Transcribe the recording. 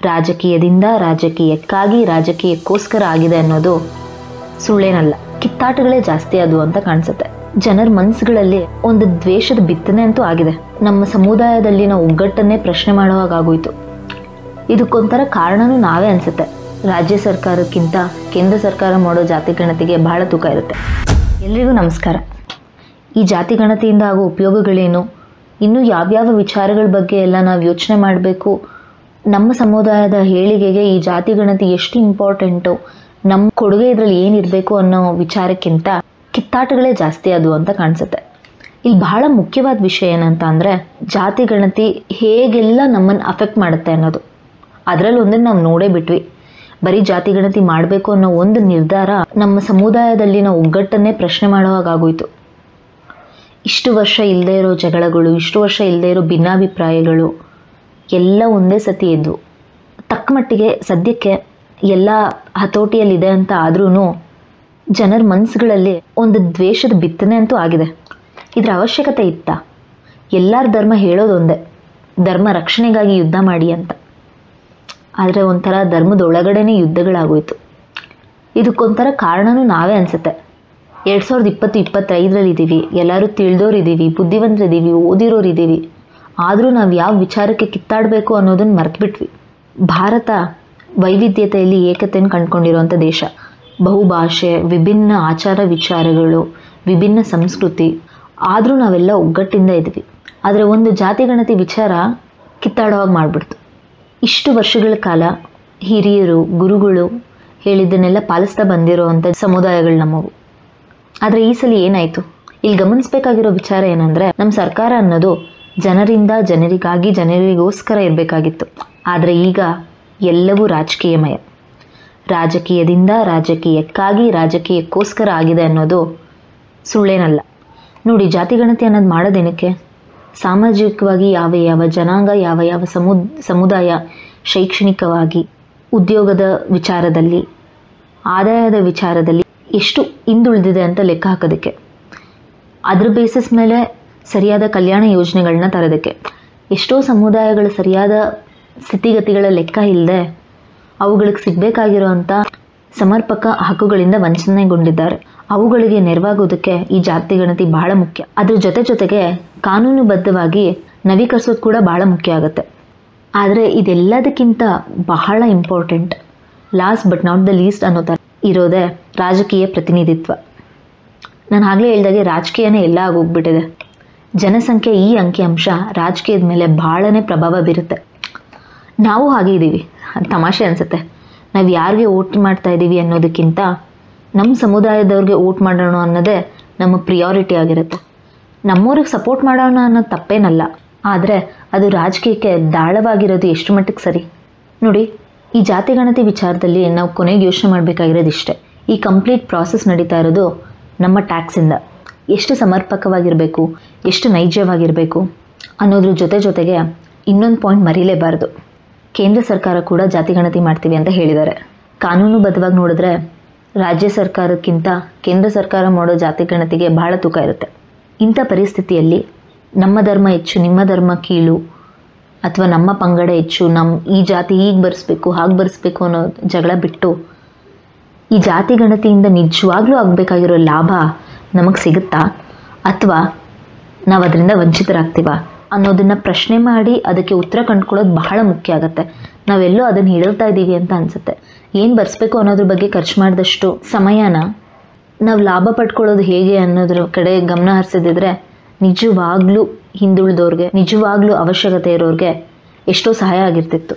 ರಾಜಕೀಯದಿಂದ ರಾಜಕೀಯಕ್ಕಾಗಿ ರಾಜಕೀಯಕ್ಕೋಸ್ಕರ ಆಗಿದೆ ಅನ್ನೋದು ಸುಳ್ಳೇನಲ್ಲ. ಕಿತ್ತಾಟಗಳೇ ಜಾಸ್ತಿ ಅದು ಅಂತ ಕಾಣಿಸುತ್ತೆ. ಜನರ ಮನಸ್ಸುಗಳಲ್ಲಿ ಒಂದು ದ್ವೇಷದ ಬಿತ್ತನೆ ಅಂತೂ ಆಗಿದೆ. ನಮ್ಮ ಸಮುದಾಯದಲ್ಲಿನ ಒಗ್ಗಟ್ಟನ್ನೇ ಪ್ರಶ್ನೆ ಮಾಡುವಾಗೋಯ್ತು. ಇದಕ್ಕೊಂಥರ ಕಾರಣನೂ ನಾವೇ ಅನ್ಸುತ್ತೆ. ರಾಜ್ಯ ಸರ್ಕಾರಕ್ಕಿಂತ ಕೇಂದ್ರ ಸರ್ಕಾರ ಮಾಡೋ ಜಾತಿ ಗಣತಿಗೆ ಬಹಳ ತೂಕ ಇರುತ್ತೆ. ಎಲ್ರಿಗೂ ನಮಸ್ಕಾರ. ಈ ಜಾತಿ ಗಣತಿಯಿಂದ ಆಗೋ ಉಪಯೋಗಗಳೇನು, ಇನ್ನೂ ಯಾವ್ಯಾವ ವಿಚಾರಗಳ ಬಗ್ಗೆ ಎಲ್ಲ ನಾವು ಯೋಚನೆ ಮಾಡಬೇಕು, ನಮ್ಮ ಸಮುದಾಯದ ಏಳಿಗೆಗೆ ಈ ಜಾತಿ ಗಣತಿ ಎಷ್ಟು ಇಂಪಾರ್ಟೆಂಟು, ನಮ್ಮ ಕೊಡುಗೆ ಇದರಲ್ಲಿ ಏನಿರಬೇಕು ಅನ್ನೋ ವಿಚಾರಕ್ಕಿಂತ ಕಿತ್ತಾಟಗಳೇ ಜಾಸ್ತಿ ಅದು ಅಂತ ಕಾಣಿಸುತ್ತೆ. ಇಲ್ಲಿ ಬಹಳ ಮುಖ್ಯವಾದ ವಿಷಯ ಏನಂತ ಅಂದರೆ, ಜಾತಿ ಗಣತಿ ಹೇಗೆಲ್ಲ ನಮ್ಮನ್ನು ಅಫೆಕ್ಟ್ ಮಾಡುತ್ತೆ ಅನ್ನೋದು. ಅದರಲ್ಲಿ ಒಂದನ್ನು ನಾವು ನೋಡೇ ಬಿಟ್ವಿ. ಬರೀ ಜಾತಿ ಗಣತಿ ಮಾಡಬೇಕು ಅನ್ನೋ ಒಂದು ನಿರ್ಧಾರ ನಮ್ಮ ಸಮುದಾಯದಲ್ಲಿನ ಒಗ್ಗಟ್ಟನ್ನೇ ಪ್ರಶ್ನೆ ಮಾಡುವಾಗೋಯ್ತು. ಇಷ್ಟು ವರ್ಷ ಇಲ್ಲದೆ ಇರೋ ಜಗಳಗಳು, ಇಷ್ಟು ವರ್ಷ ಇಲ್ಲದೆ ಇರೋ ಭಿನ್ನಾಭಿಪ್ರಾಯಗಳು ಎಲ್ಲ ಒಂದೇ ಸತಿ ಎದ್ವು. ತಕ್ಕ ಮಟ್ಟಿಗೆ ಸದ್ಯಕ್ಕೆ ಎಲ್ಲ ಹತೋಟಿಯಲ್ಲಿದೆ ಅಂತ ಆದ್ರೂ ಜನರ ಮನಸ್ಸುಗಳಲ್ಲಿ ಒಂದು ದ್ವೇಷದ ಬಿತ್ತನೆ ಅಂತೂ ಆಗಿದೆ. ಇದರ ಅವಶ್ಯಕತೆ ಇತ್ತಾ? ಎಲ್ಲರ ಧರ್ಮ ಹೇಳೋದೊಂದೇ, ಧರ್ಮ ರಕ್ಷಣೆಗಾಗಿ ಯುದ್ಧ ಮಾಡಿ ಅಂತ. ಆದರೆ ಒಂಥರ ಧರ್ಮದ ಒಳಗಡೆನೇ ಯುದ್ಧಗಳಾಗೋಯ್ತು. ಇದಕ್ಕೊಂಥರ ಕಾರಣನೂ ನಾವೇ ಅನಿಸುತ್ತೆ. 2020-25 ಇದ್ದೀವಿ, ಎಲ್ಲರೂ ತಿಳಿದೋರಿದ್ದೀವಿ, ಬುದ್ಧಿವಂತರಿದ್ದೀವಿ, ಓದಿರೋರಿದ್ದೀವಿ. ಆದರೂ ನಾವು ಯಾವ ವಿಚಾರಕ್ಕೆ ಕಿತ್ತಾಡಬೇಕು ಅನ್ನೋದನ್ನು ಮರೆತುಬಿಟ್ವಿ. ಭಾರತ ವೈವಿಧ್ಯತೆಯಲ್ಲಿ ಏಕತೆಯನ್ನು ಕಂಡುಕೊಂಡಿರುವಂಥ ದೇಶ. ಬಹುಭಾಷೆ, ವಿಭಿನ್ನ ಆಚಾರ ವಿಚಾರಗಳು, ವಿಭಿನ್ನ ಸಂಸ್ಕೃತಿ, ಆದರೂ ನಾವೆಲ್ಲ ಒಗ್ಗಟ್ಟಿಂದ ಇದ್ವಿ. ಆದರೆ ಒಂದು ಜಾತಿ ಗಣತಿ ವಿಚಾರ ಕಿತ್ತಾಡುವಾಗ ಮಾಡಿಬಿಡ್ತು. ಇಷ್ಟು ವರ್ಷಗಳ ಕಾಲ ಹಿರಿಯರು, ಗುರುಗಳು ಹೇಳಿದ್ದನ್ನೆಲ್ಲ ಪಾಲಿಸ್ತಾ ಬಂದಿರೋವಂಥ ಸಮುದಾಯಗಳು ನಮ್ಮವು. ಆದರೆ ಈ ಸಲ ಏನಾಯಿತು? ಇಲ್ಲಿ ಗಮನಿಸಬೇಕಾಗಿರೋ ವಿಚಾರ ಏನಂದರೆ, ನಮ್ಮ ಸರ್ಕಾರ ಅನ್ನೋದು ಜನರಿಂದ ಜನರಿಗಾಗಿ ಜನರಿಗೋಸ್ಕರ ಇರಬೇಕಾಗಿತ್ತು. ಆದರೆ ಈಗ ಎಲ್ಲವೂ ರಾಜಕೀಯಮಯ. ರಾಜಕೀಯದಿಂದ ರಾಜಕೀಯಕ್ಕಾಗಿ ರಾಜಕೀಯಕ್ಕೋಸ್ಕರ ಆಗಿದೆ ಅನ್ನೋದು ಸುಳ್ಳೇನಲ್ಲ. ನೋಡಿ, ಜಾತಿ ಗಣತಿ ಅನ್ನೋದು ಮಾಡೋದೇನಕ್ಕೆ? ಸಾಮಾಜಿಕವಾಗಿ ಯಾವ ಯಾವ ಜನಾಂಗ, ಯಾವ ಯಾವ ಸಮುದಾಯ ಶೈಕ್ಷಣಿಕವಾಗಿ, ಉದ್ಯೋಗದ ವಿಚಾರದಲ್ಲಿ, ಆದಾಯದ ವಿಚಾರದಲ್ಲಿ ಎಷ್ಟು ಹಿಂದುಳಿದಿದೆ ಅಂತ ಲೆಕ್ಕ ಹಾಕೋದಕ್ಕೆ, ಅದ್ರ ಬೇಸಿಸ್ ಮೇಲೆ ಸರಿಯಾದ ಕಲ್ಯಾಣ ಯೋಜನೆಗಳನ್ನ ತರೋದಕ್ಕೆ. ಎಷ್ಟೋ ಸಮುದಾಯಗಳ ಸರಿಯಾದ ಸ್ಥಿತಿಗತಿಗಳ ಲೆಕ್ಕ ಇಲ್ಲದೆ ಅವುಗಳಿಗೆ ಸಿಗಬೇಕಾಗಿರೋವಂಥ ಸಮರ್ಪಕ ಹಕ್ಕುಗಳಿಂದ ವಂಚನೆಗೊಂಡಿದ್ದಾರೆ. ಅವುಗಳಿಗೆ ನೆರವಾಗೋದಕ್ಕೆ ಈ ಜಾತಿ ಗಣತಿ ಬಹಳ ಮುಖ್ಯ. ಅದ್ರ ಜೊತೆಗೆ ಕಾನೂನುಬದ್ಧವಾಗಿ ನವೀಕರಿಸೋದು ಕೂಡ ಬಹಳ ಮುಖ್ಯ ಆಗುತ್ತೆ. ಆದರೆ ಇದೆಲ್ಲದಕ್ಕಿಂತ ಬಹಳ important, last but not the least ಅನ್ನೋ ಥರ ಇರೋದೇ ರಾಜಕೀಯ ಪ್ರತಿನಿಧಿತ್ವ. ನಾನು ಆಗಲೇ ಹೇಳಿದಾಗೆ ರಾಜಕೀಯನೇ ಎಲ್ಲ ಆಗೋಗ್ಬಿಟ್ಟಿದೆ. ಜನಸಂಖ್ಯೆ ಈ ಅಂಕಿಅಂಶ ರಾಜಕೀಯದ ಮೇಲೆ ಬಹಳನೇ ಪ್ರಭಾವ ಬೀರುತ್ತೆ. ನಾವು ಹಾಗೆ ಇದ್ದೀವಿ. ತಮಾಷೆ ಅನಿಸುತ್ತೆ. ನಾವು ಯಾರಿಗೆ ವೋಟ್ ಮಾಡ್ತಾ ಇದ್ದೀವಿ ಅನ್ನೋದಕ್ಕಿಂತ ನಮ್ಮ ಸಮುದಾಯದವ್ರಿಗೆ ವೋಟ್ ಮಾಡೋಣ ಅನ್ನೋದೇ ನಮ್ಮ ಪ್ರಿಯಾರಿಟಿ ಆಗಿರುತ್ತೆ. ನಮ್ಮವ್ರಿಗೆ ಸಪೋರ್ಟ್ ಮಾಡೋಣ ಅನ್ನೋದು ತಪ್ಪೇನಲ್ಲ, ಆದರೆ ಅದು ರಾಜಕೀಯಕ್ಕೆ ದಾಳವಾಗಿರೋದು ಎಷ್ಟು ಮಟ್ಟಿಗೆ ಸರಿ? ನೋಡಿ, ಈ ಜಾತಿ ಗಣತಿ ವಿಚಾರದಲ್ಲಿ ನಾವು ಕೊನೆಗೆ ಯೋಚನೆ ಮಾಡಬೇಕಾಗಿರೋದು ಇಷ್ಟೇ. ಈ ಕಂಪ್ಲೀಟ್ ಪ್ರಾಸೆಸ್ ನಡೀತಾ ಇರೋದು ನಮ್ಮ ಟ್ಯಾಕ್ಸಿಂದ. ಎಷ್ಟು ಸಮರ್ಪಕವಾಗಿರಬೇಕು, ಎಷ್ಟು ನೈಜವಾಗಿರಬೇಕು ಅನ್ನೋದ್ರ ಜೊತೆಗೆ ಇನ್ನೊಂದು ಪಾಯಿಂಟ್ ಮರೀಲೇಬಾರ್ದು. ಕೇಂದ್ರ ಸರ್ಕಾರ ಕೂಡ ಜಾತಿ ಗಣತಿ ಮಾಡ್ತೀವಿ ಅಂತ ಹೇಳಿದ್ದಾರೆ. ಕಾನೂನುಬದ್ಧವಾಗಿ ನೋಡಿದ್ರೆ ರಾಜ್ಯ ಸರ್ಕಾರಕ್ಕಿಂತ ಕೇಂದ್ರ ಸರ್ಕಾರ ಮಾಡೋ ಜಾತಿ ಗಣತಿಗೆ ಬಹಳ ತೂಕ ಇರುತ್ತೆ. ಇಂಥ ಪರಿಸ್ಥಿತಿಯಲ್ಲಿ ನಮ್ಮ ಧರ್ಮ ಹೆಚ್ಚು, ನಿಮ್ಮ ಧರ್ಮ ಕೀಳು, ಅಥವಾ ನಮ್ಮ ಪಂಗಡ ಹೆಚ್ಚು, ಈ ಜಾತಿ ಹೀಗೆ ಬರೆಸ್ಬೇಕು ಹಾಗೆ ಬರೆಸ್ಬೇಕು ಅನ್ನೋ ಜಗಳ ಬಿಟ್ಟು, ಈ ಜಾತಿ ಗಣತಿಯಿಂದ ನಿಜವಾಗ್ಲೂ ಆಗಬೇಕಾಗಿರೋ ಲಾಭ ನಮಗೆ ಸಿಗುತ್ತಾ, ಅಥವಾ ನಾವು ಅದರಿಂದ ವಂಚಿತರಾಗ್ತೀವ ಅನ್ನೋದನ್ನು ಪ್ರಶ್ನೆ ಮಾಡಿ ಅದಕ್ಕೆ ಉತ್ತರ ಕಂಡುಕೊಳ್ಳೋದು ಬಹಳ ಮುಖ್ಯ ಆಗುತ್ತೆ. ನಾವೆಲ್ಲೋ ಅದನ್ನು ಹೇಳ್ತಾ ಇದ್ದೀವಿ ಅಂತ ಅನಿಸುತ್ತೆ. ಏನು ಬರೆಸ್ಬೇಕು ಅನ್ನೋದ್ರ ಬಗ್ಗೆ ಖರ್ಚು ಮಾಡಿದಷ್ಟು ಸಮಯನ ನಾವು ಲಾಭ ಪಡ್ಕೊಳ್ಳೋದು ಹೇಗೆ ಅನ್ನೋದ್ರ ಕಡೆ ಗಮನ ಹರಿಸಿದ್ರೆ ನಿಜವಾಗ್ಲೂ ಹಿಂದುಳಿದವ್ರಿಗೆ, ನಿಜವಾಗ್ಲೂ ಅವಶ್ಯಕತೆ ಇರೋರಿಗೆ ಎಷ್ಟೋ ಸಹಾಯ ಆಗಿರ್ತಿತ್ತು.